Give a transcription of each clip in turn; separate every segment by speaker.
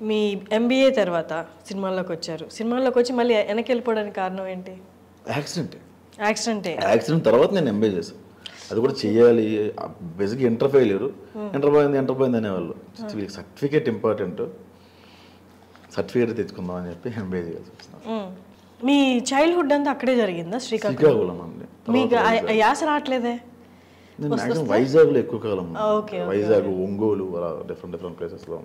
Speaker 1: మీ MBA తర్వాత సినిమాల్లోకి వచ్చారు. సినిమాల్లోకి వచ్చి మళ్ళీ వెనక్కి వెళ్ళిపోవడానికి కారణం ఏంటి?
Speaker 2: యాక్సిడెంట్ తర్వాత నేను ఎంబీఏ చేశాను. అది కూడా చెయ్యాలి. బేసిక్గా ఇంటర్ పోయింది అనేవాళ్ళు. వీళ్ళకి సర్టిఫికేట్ ఇంపార్టెంట్, సర్టిఫికేట్ తెచ్చుకుందాం అని చెప్పి ఎంబీఏ చేయాల్సి వచ్చింది.
Speaker 1: మీ చైల్డ్హుడ్ అంతా అక్కడే జరిగిందా? శ్రీకాకుళం
Speaker 2: అండి.
Speaker 1: మీకు యాస రావట్లేదే?
Speaker 2: నేను మ్యాక్సిమం వైజాగ్లో ఎక్కువ కాలం, వైజాగ్, ఒంగోలు, అలా డిఫరెంట్ ప్లేసెస్లో.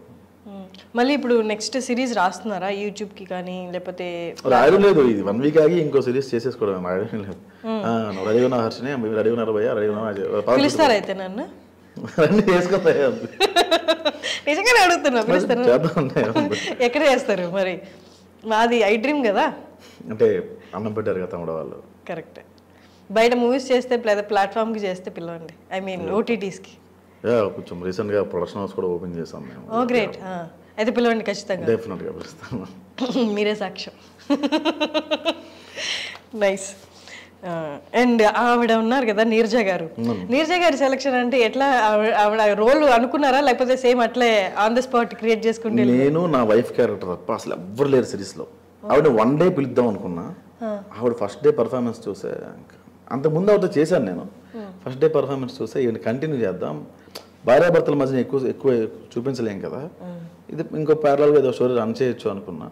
Speaker 1: మళ్ళీ ఇప్పుడు నెక్స్ట్ సిరీస్ రాస్తున్నారా యూట్యూబ్కి కానీ, లేకపోతే?
Speaker 2: రాయడం లేదు, ఇది 1 వీక్ ఆగి ఇంకో సిరీస్ చేసేసుకోవడం. రాయడం లేదు. రెడీ ఉన్నా హర్షిని, రెడీ ఉన్నారు భయ్యా, రెడీ ఉన్నా
Speaker 1: పిలుస్తారా అయితే నన్ను?
Speaker 2: అన్నీ చేసుకుంటాయి.
Speaker 1: నిజంగానే అడుగుతున్నా, పిలుస్తారా? ఎక్కడ చేస్తారు మరి? మాది ఐ డ్రీమ్ కదా.
Speaker 2: అంటే అన్నం పెట్టారు కదా తమ్ముడు వాళ్ళు.
Speaker 1: కరెక్ట్. బయట మూవీస్ చేస్తే లేదా ప్లాట్ఫామ్కి చేస్తే పిలవండి, ఐ మీన్ ఓటీటీస్కి.
Speaker 2: కొంచెం రీసెంట్గా ప్రొడక్షన్ హౌస్ కూడా ఓపెన్ చేసాం మేము.
Speaker 1: ఓ గ్రేట్. అయితే పిలవండి ఖచ్చితంగా.
Speaker 2: డెఫినెట్గా పిలుస్తాను.
Speaker 1: మీరే సాక్ష్యం. నైస్. అండ్ ఆవిడ ఉన్నారు కదా నీరజ గారు, నీరజ గారి సెలక్షన్ అంటే ఎట్లా? ఆవిడ రోల్ అనుకున్నారా లేకపోతే సేమ్ అట్లే ఆన్ ద స్పాట్ క్రియేట్ చేసుకుంటే?
Speaker 2: నేను నా వైఫ్ క్యారెక్టర్ తప్ప అసలు ఎవ్వరు లేరు సిరీస్లో. ఆవిడ 1 డే పిలుద్దాం అనుకున్నా. ఆవిడ ఫస్ట్ డే పర్ఫార్మెన్స్ చూసే, అంతకుముందు ఆవిడతో చేశాను నేను. ఫస్ట్ డే పర్ఫార్మెన్స్ చూసే ఈవెన్ కంటిన్యూ చేద్దాం, భార్యాభర్తల మధ్య ఎక్కువ చూపించలేం కదా, ఇది ఇంకో ప్యారలల్గా ఏదో స్టోరీ రన్ చేయొచ్చు అనుకున్నా.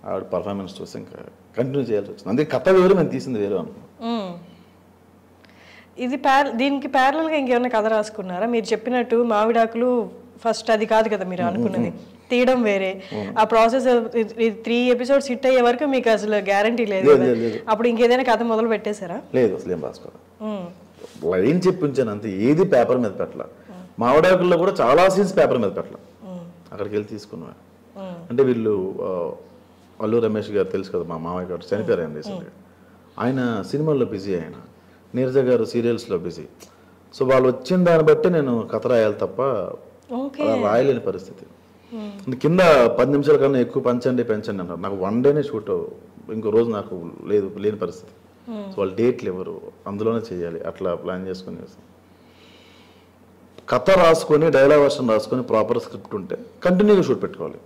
Speaker 2: ఆవిడ పర్ఫార్మెన్స్ చూసి ఇంకా కంటిన్యూ చేయాల్సి వచ్చింది. అందుకే కథ వేరు, మేము తీసింది వేరు అనుకున్నాం.
Speaker 1: ఇది దీనికి ప్యారలల్గా ఇంకేమైనా కథ రాసుకున్నారా? మీరు చెప్పినట్టు మావిడాకులు ఫస్ట్ అది కాదు కదా మీరు అనుకున్నది, తీయడం వేరే. ఆ ప్రాసెస్ 3 ఎపిసోడ్స్ హిట్ అయ్యే వరకు మీకు అసలు గ్యారంటీ లేదు. అప్పుడు ఇంకేదైనా కథ మొదలు పెట్టేశారా?
Speaker 2: లేదు, అసలు ఏం రాసుకోవాలి. లైన్ చెప్పించాను అంతే, ఏది పేపర్ మీద పెట్టాల. మావిడాకుల్లో కూడా చాలా సీన్స్ పేపర్ మీద పెట్టాల, అక్కడికి వెళ్ళి తీసుకున్నా. అంటే వీళ్ళు అల్లు రమేష్ గారు తెలుసు కదా, మా మామయ్య గారు చనిపోయారు ఆయన రీసెంట్గా. ఆయన సినిమాల్లో బిజీ, ఆయన నీరజ గారు సీరియల్స్లో బిజీ. సో వాళ్ళు వచ్చిన దాన్ని బట్టి నేను కథ రాయాలి తప్ప రాయలేని పరిస్థితి. కింద 10 నిమిషాల కన్నా ఎక్కువ పెంచండి అంటారు. నాకు 1 డేనే షూట్, ఇంకో రోజు నాకు లేని పరిస్థితి. సో వాళ్ళు డేట్లు ఎవరు, అందులోనే చేయాలి. అట్లా ప్లాన్ చేసుకుని చేస్తాం. కథ రాసుకొని, డైలాగ్ వర్షన్ రాసుకొని, ప్రాపర్ స్క్రిప్ట్ ఉంటే కంటిన్యూగా షూట్ పెట్టుకోవాలి.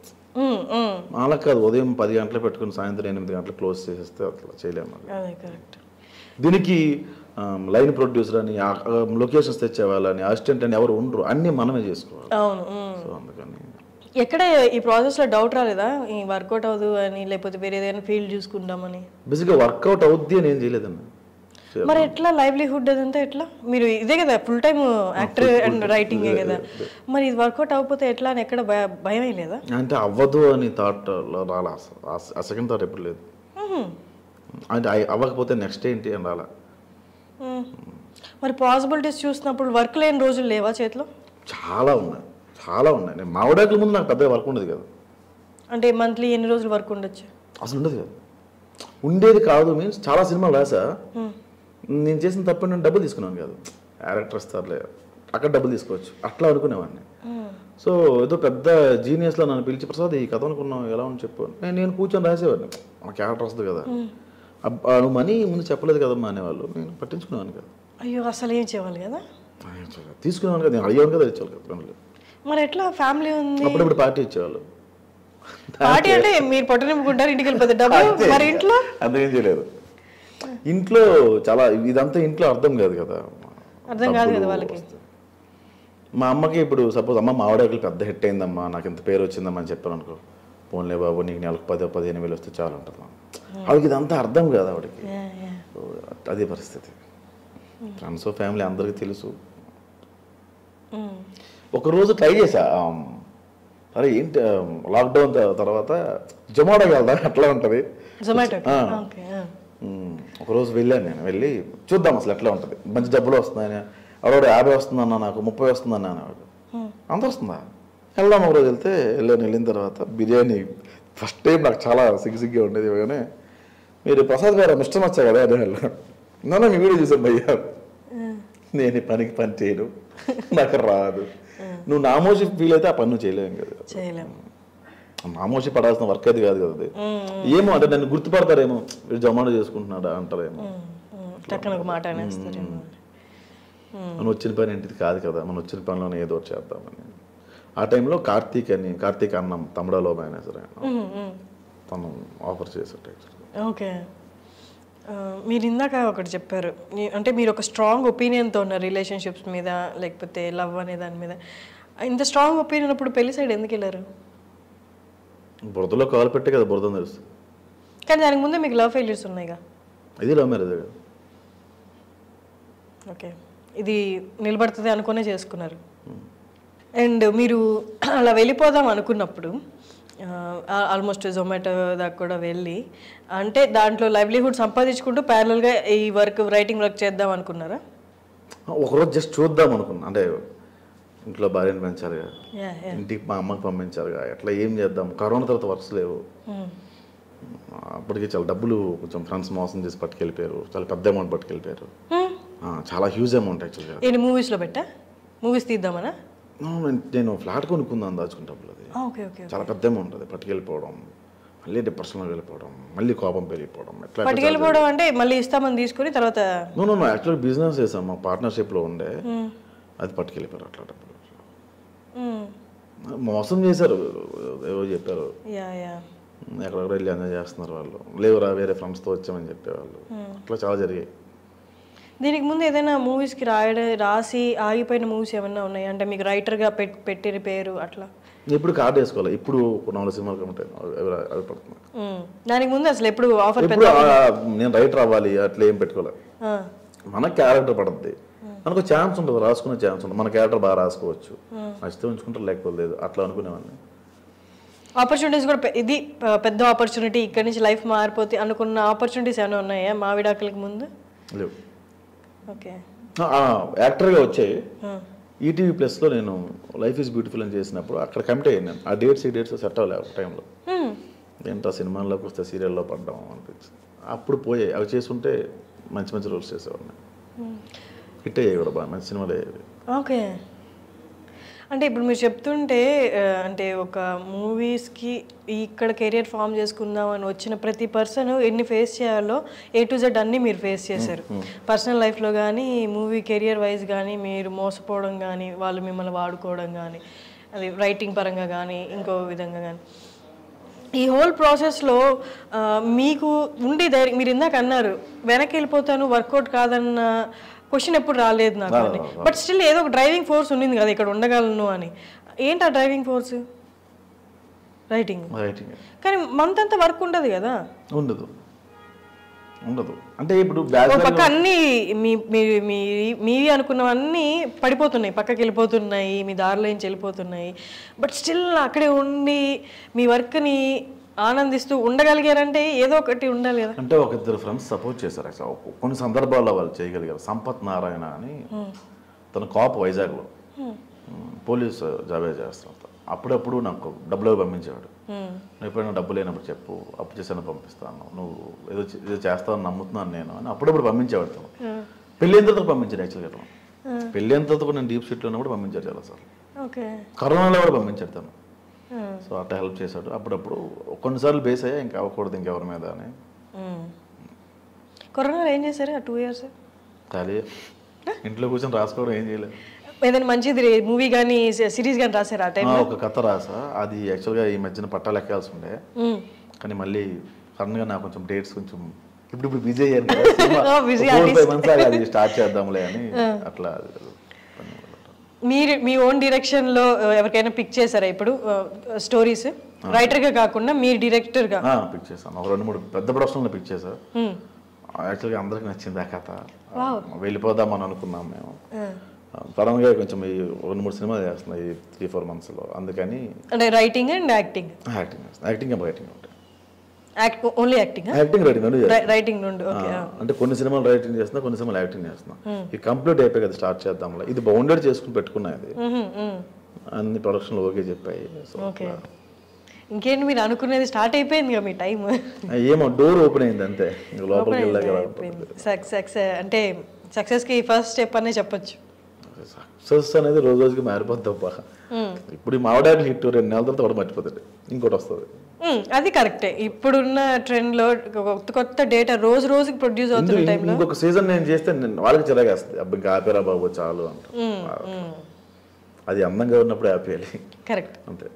Speaker 2: అలా కాదు ఉదయం 10 గంటలు పెట్టుకుని సాయంత్రం 8 గంటలు క్లోజ్ చేసేస్తే అట్లా చేయలేము. దీనికి లైన్ ప్రొడ్యూసర్ అని, లొకేషన్స్ తెచ్చేవాళ్ళని, అసిస్టెంట్ అని ఎవరు ఉండరు, అన్నీ మనమే చేసుకోవాలి. సో అందుకని
Speaker 1: ఎక్కడ ఈ ప్రాసెస్లో డౌట్ రాలేదా ఈ వర్కౌట్ అవ్వదు అని, లేకపోతే వేరే ఏదైనా ఫీల్డ్ చూసుకుందామని?
Speaker 2: బేసిక్గా వర్కౌట్ అవుద్ది అని ఏం చేయలేదన్న.
Speaker 1: మరి ఎట్లా లైవ్లీహుడ్ అదంతా ఎట్లా? మీరు ఇదే కదా ఫుల్ టైమ్ యాక్టర్ అండ్ రైటింగే కదా, మరి ఇది వర్కౌట్ అవ్వకపోతే ఎట్లా అని ఎక్కడ భయం లేదా?
Speaker 2: అంటే అవ్వదు అని థాట్ రాలా, ఆ సెకండ్ థాట్ ఎప్పుడు లేదు. అంటే అవ్వకపోతే నెక్స్ట్ ఏంటి అని రాలా.
Speaker 1: మరి పాసిబిలిటీస్ చూసినప్పుడు వర్క్ లేని రోజులు లేవా చేతిలో?
Speaker 2: చాలా ఉన్నాయి. నేను మావిడాకుల ముందు నాకు పెద్దగా వర్క్ ఉండదు కదా.
Speaker 1: అంటే మంత్లీ ఎన్ని రోజులు వర్క్ ఉండొచ్చు?
Speaker 2: అసలు ఉండదు కదా. ఉండేది కాదు మీన్స్ చాలా సినిమాలు రాసా. నేను చేసిన తప్ప నేను డబ్బులు తీసుకున్నాను కాదు, డైరెక్టర్ ఇస్తారులే అక్కడ డబ్బులు తీసుకోవచ్చు అట్లా అనుకునేవాడిని. సో ఏదో పెద్ద జీనియస్లో నన్ను పిలిచి, ప్రసాద్ ఈ కథ అనుకున్నావు ఎలా అని చెప్పు, నేను కూర్చొని రాసేవాడిని. మా క్యారెక్టర్ వస్తుంది కదా, నువ్వు మనీ ముందు చెప్పలేదు కదమ్మా అనేవాళ్ళు, నేను పట్టించుకునేవాను కదా.
Speaker 1: అయ్యో అసలు ఏం చేయాలి కదా,
Speaker 2: తీసుకునేవాను కదా, నేను అడిగాను కదా ఇచ్చేవాళ్ళు కదా పనులు.
Speaker 1: మరి ఎట్లా ఫ్యామిలీ ఉంది,
Speaker 2: అప్పుడప్పుడు పార్టీ ఇచ్చేవాళ్ళు.
Speaker 1: పార్టీ అంటే మీరు పొట్ట నింపుకుంటారు, ఇంటికి వెళ్ళిపోతే డబ్బులు. మరి ఇంట్లో
Speaker 2: అంతేం చేయలేదు. ఇంట్లో చాలా ఇదంతా ఇంట్లో అర్థం కాదు కదా,
Speaker 1: అర్థం కాదు కదా వాళ్ళకి.
Speaker 2: మా అమ్మకి ఇప్పుడు సపోజ్ అమ్మ మావిడాకులు పెద్ద హిట్ అయిందమ్మా, నాకు ఇంత పేరు వచ్చిందమ్మా అని చెప్పాను అనుకో, పోన్లే బాబు నీకు నెలకు 10-15 వేలు వస్తే చాలు అంటారు. ఆవిడకి ఇదంతా అర్థం కాదు ఆవిడకి, అదే పరిస్థితి. ఫ్రెండ్స్ ఫ్యామిలీ అందరికీ తెలుసు. ఒకరోజు ట్రై చేశా, అరే ఏంటి లాక్డౌన్ తర్వాత జొమాటోకి వెళ్దాం ఎట్లా ఉంటుంది, ఒకరోజు వెళ్ళాను. నేను వెళ్ళి చూద్దాం అసలు ఎట్లా ఉంటుంది, మంచి డబ్బులు వస్తున్నాయని. ఆవిడ 50 వస్తుందన్నా, నాకు 30 వస్తుందన్నా అనేవాడు. అంత వస్తుందా, వెళ్దాం. ఒకరోజు వెళ్ళిన తర్వాత బిర్యానీ ఫస్ట్ టైం నాకు చాలా సిగ్గుగా ఉండేది. కానీ మీరు ప్రసాద్ గారు మిస్టర్ మచ్చా కదా అదే నన్ను మీ వీడియో చూసాను భయ్యా, నేను ఈ పనికి పని చేయను, నాకు రాదు. నువ్వు నామోషి ఫీల్ అయితే ఆ పని నువ్వు చేయలేము కదా, నామోషి పడాల్సిన వర్క్ అది కాదు కదా అది. ఏమో అంటే నన్ను గుర్తుపడతారేమో, వీడు జొమాటో చేసుకుంటున్నాడా అంటారేమో, మనం వచ్చిన పని ఏంటిది కాదు కదా, మనం వచ్చిన పనిలోనే ఏదో చేద్దామని. ఆ టైంలో కార్తీక్ అన్నం తమిళలో మేనేజర్ తను ఆఫర్ చేశాడు.
Speaker 1: ఓకే, మీరు ఇందాక ఒకటి చెప్పారు, అంటే మీరు ఒక స్ట్రాంగ్ ఒపీనియన్తో ఉన్నారు రిలేషన్షిప్స్ మీద, లేకపోతే లవ్ అనే దాని మీద. ఇంత స్ట్రాంగ్ ఒపీనియన్ అప్పుడు పెళ్లి సైడ్ ఎందుకు వెళ్ళారు?
Speaker 2: బురదలో కాలు పెట్టే కదా బురద తెలుస్తుంది.
Speaker 1: కానీ దానికి ముందే మీకు లవ్ ఫెయిల్యూర్స్ ఉన్నాయిగా.
Speaker 2: ఇది లవ్ మ్యారేజ్ కదా.
Speaker 1: ఓకే, ఇది నిలబడుతుంది అనుకునే చేసుకున్నారు. అండ్ మీరు అలా వెళ్ళిపోదాం అనుకున్నప్పుడు ఆల్మోస్ట్ జొమాటో దాకా కూడా వెళ్ళి, అంటే దాంట్లో లైవ్లీహుడ్ సంపాదించుకుంటూ ప్యారలల్గా ఈ రైటింగ్ వర్క్ చేద్దాం అనుకున్నారా?
Speaker 2: ఒకరోజు జస్ట్ చూద్దాం అనుకున్నా. అంటే ఇంట్లో భార్యను పెంచారుగా, ఇంటికి మా అమ్మకి పంపించారుగా, ఎట్లా ఏం చేద్దాం. కరోనా తర్వాత వర్క్స్ లేవు. అప్పటికి చాలా డబ్బులు కొంచెం ఫ్రెండ్స్ మోసం చేసి పట్టుకెళ్ళిపోయారు. చాలా పెద్ద అమౌంట్ పట్టుకెళ్ళిపోయారు. చాలా హ్యూజ్ అమౌంట్ యాక్చువల్గా.
Speaker 1: నేను మూవీస్లో పెట్టా, మూవీస్ తీద్దామనా?
Speaker 2: నేను ఫ్లాట్ కొనుక్కుందాం దాచుకున్న డబ్బులు. అది చాలా పెద్ద అమౌంట్. అది పట్టుకెళ్ళిపోవడం, మళ్ళీ డిప్రెషన్లో వెళ్ళిపోవడం, మళ్ళీ కోపం పెరిగిపోవడం.
Speaker 1: పట్టుకెళ్ళిపోవడం అంటే మళ్ళీ ఇస్తామని తీసుకుని తర్వాత
Speaker 2: యాక్చువల్గా బిజినెస్ చేసాం, మా పార్ట్నర్షిప్లో ఉండే, అది పట్టుకెళ్ళిపోయారు. అట్లా డబ్బులు మోసం చేశారు. ఏవో చెప్పారు, ఎక్కడెక్కడ వెళ్ళి ఎంజాయ్ చేస్తున్నారు వాళ్ళు, లేవురా వేరే ఫ్రెండ్స్తో వచ్చామని చెప్పేవాళ్ళు. అట్లా చాలా జరిగాయి.
Speaker 1: దీనికి ముందు ఏదైనా మూవీస్కి రాసి ఆగిపోయిన మూవీస్ ఏమైనా ఉన్నాయి అంటే మీకు రైటర్గా పెట్టిన పేరు అట్లా?
Speaker 2: ఇప్పుడు కార్డు వేసుకోవాలి. ఇప్పుడు 4 సినిమాలు కమిటాయి అవి పడుతున్నాయి.
Speaker 1: దానికి ముందు అసలు ఎప్పుడు ఆఫర్?
Speaker 2: నేను రైటర్ అవ్వాలి అట్లా ఏం పెట్టుకోలేదు. మన క్యారెక్టర్ పడుతుంది, మనకు ఛాన్స్ ఉంటుంది, రాసుకునే ఛాన్స్ ఉంటుంది. మన క్యారెక్టర్ బాగా రాసుకోవచ్చు, నచ్చితే ఉంచుకుంటారు, లేకపోతే లేదు, అట్లా అనుకునేవాడిని.
Speaker 1: ఆపర్చునిటీస్ కూడా ఇది పెద్ద ఆపర్చునిటీ, ఇక్కడి నుంచి లైఫ్ మారిపోతే అనుకున్న ఆపర్చునిటీస్ ఏమైనా ఉన్నాయా మావిడాకులకి ముందు?
Speaker 2: లేవు.
Speaker 1: ఓకే,
Speaker 2: యాక్టర్గా వచ్చాయి. ఈటీవీ ప్లస్లో నేను లైఫ్ ఈజ్ బ్యూటిఫుల్ అని చేసినప్పుడు అక్కడ కమిట్ అయ్యాను నేను. ఆ డేట్స్ సెట్ అవ్వలేదు ఒక టైంలో. ఏంటో సినిమాల్లోకి వస్తే సీరియల్లో పడ్డాం అనిపించింది. అప్పుడు పోయాయి. అవి చేస్తుంటే మంచి మంచి రోల్స్ చేసేవాడిని. హిట్ అయ్యాయి కూడా, బాగా మంచి సినిమాలు అయ్యేవి.
Speaker 1: ఓకే, అంటే ఇప్పుడు మీరు చెప్తుంటే అంటే ఒక మూవీస్కి ఇక్కడ కెరియర్ ఫామ్ చేసుకుందాం అని వచ్చిన ప్రతి పర్సన్ ఎన్ని ఫేస్ చేయాలో A to Z అన్నీ మీరు ఫేస్ చేశారు. పర్సనల్ లైఫ్లో కానీ, మూవీ కెరియర్ వైజ్ కానీ, మీరు మోసపోవడం కానీ, వాళ్ళు మిమ్మల్ని వాడుకోవడం కానీ, అది రైటింగ్ పరంగా కానీ, ఇంకో విధంగా కానీ. ఈ హోల్ ప్రాసెస్లో మీకు ఉండి ధైర్యం, మీరు ఇందాక అన్నారు వెనక్కి వెళ్ళిపోతాను వర్కౌట్ కాదన్న క్వశ్చన్ ఎప్పుడు రాలేదు నాకు అని, బట్ స్టిల్ ఏదో ఒక డ్రైవింగ్ ఫోర్స్ ఉండింది కదా ఇక్కడ ఉండగలను అని. ఏంటి ఆ డ్రైవింగ్ ఫోర్స్? రైటింగ్. కానీ మంత్ అంతా వర్క్ ఉండదు కదా.
Speaker 2: ఉండదు. అంటే ఇప్పుడు
Speaker 1: పక్క అన్ని మీవి అనుకున్నవన్నీ పడిపోతున్నాయి, పక్కకి వెళ్ళిపోతున్నాయి, మీ దారిలో నుంచి వెళ్ళిపోతున్నాయి. బట్ స్టిల్ అక్కడే ఉండి మీ వర్క్ని ఆనందిస్తూ ఉండగలిగారంటే ఏదో ఒకటి ఉండాలి కదా.
Speaker 2: అంటే ఒక ఇద్దరు ఫ్రెండ్స్ సపోర్ట్ చేశారు. కొన్ని సందర్భాల్లో వాళ్ళు చేయగలిగారు. సంపత్ నారాయణ అని తన కాప్ వైజాగ్లో పోలీస్ జాబే చేస్తాను. అప్పుడప్పుడు నాకు డబ్బులు పంపించేవాడు. నువ్వు ఎప్పుడైనా డబ్బు లేనప్పుడు చెప్పు, అప్పు చేసాను పంపిస్తాను, నువ్వు ఏదో చేస్తావని నమ్ముతున్నాను నేను అని అప్పుడప్పుడు పంపించేవాడు. తను పెళ్ళి అయిన తర్వాత పంపించాడు. యాక్చువల్గా పెళ్ళి అయిన తర్వాత నేను డీప్ స్ట్రీట్లో ఉన్నప్పుడు పంపించాడు చాలాసార్లు. కరోనాలో కూడా పంపించాడు తను. సో అట్లా హెల్ప్ చేశాడు. అప్పుడప్పుడు కొన్నిసార్లు బేస్ అయ్యా ఇంకా అవ్వకూడదు ఇంకెవరి మీద అని.
Speaker 1: కరోనాలో ఏం చేశారు ఆ 2 years?
Speaker 2: ఖాళీ ఇంట్లో కూర్చొని రాసుకోవడం, ఏం చేయలేదు.
Speaker 1: ఏదైనా మంచిది మూవీ కానీ సిరీస్ కానీ రాశారు ఆ టైంలో?
Speaker 2: ఒక కథ రాసా. అది యాక్చువల్గా ఈ మధ్యన పట్టాలు ఎక్కాల్సి ఉండే, కానీ మళ్ళీ సడన్గా నాకు కొంచెం డేట్స్ కొంచెం ఇప్పుడు బిజీ అయ్యాను కదా, 4-5 months అది స్టార్ట్ చేద్దాంలే అని అట్లా.
Speaker 1: మీరు మీ ఓన్ డైరెక్షన్లో ఎవరికైనా పిక్ చేశారా ఇప్పుడు స్టోరీస్? రైటర్గా కాకుండా మీరు డైరెక్టర్గా
Speaker 2: పిక్ చేశాను. ఒక 2-3 పెద్ద ప్రొడక్షన్లో పిక్ చేశాను. యాక్చువల్గా అందరికి నచ్చింది ఆ కథ. వెళ్ళిపోదాం అని అనుకున్నాం మేము. సడన్గా కొంచెం ఈ 2-3 సినిమాలు చేస్తున్నాయి 3-4 monthsలో. అందుకని
Speaker 1: అంటే writing and acting only acting writing
Speaker 2: అంటే కొన్ని సినిమాలు రైటింగ్ చేస్తున్నా, కొన్ని సినిమాలు యాక్టింగ్ చేస్తున్నా. ఇది కంప్లీట్ అయిపోయి కదా స్టార్ట్ చేద్దాం. ఇది బౌండెడ్ చేసుకుని పెట్టుకున్నాయి. అన్ని ప్రొడక్షన్లు ఓకే చెప్పాయి.
Speaker 1: ఇంకేంటి మీరు అనుకునేది స్టార్ట్ అయిపోయింది కదా మీ టైం?
Speaker 2: ఏమో డోర్ ఓపెన్ అయింది అంతే. లోపలికి
Speaker 1: సక్సెస్ అంటే సక్సెస్కి ఫస్ట్ స్టెప్ అనే చెప్పొచ్చు.
Speaker 2: సక్సెస్ అనేది రోజు రోజుకి మారిపోద్ది తప్ప. ఇప్పుడు మావిడాకులు హిట్ 2 నెలల తర్వాత కూడా మర్చిపోతుంది, ఇంకోటి వస్తుంది.
Speaker 1: అది కరెక్టే. ఇప్పుడున్న ట్రెండ్ లో కొత్త డేటా రోజు రోజుకి ప్రొడ్యూస్ అవుతున్న టైంలో
Speaker 2: ఇంకొక సీజన్ నేను చేస్తే వాళ్ళకి చిరాగేస్తుంది. అబ్బా ఇంకా ఆపేరా బాబు చాలు అంట. అది అందంగా ఉన్నప్పుడు ఆపేయాలి
Speaker 1: కరెక్ట్.
Speaker 2: అంతే.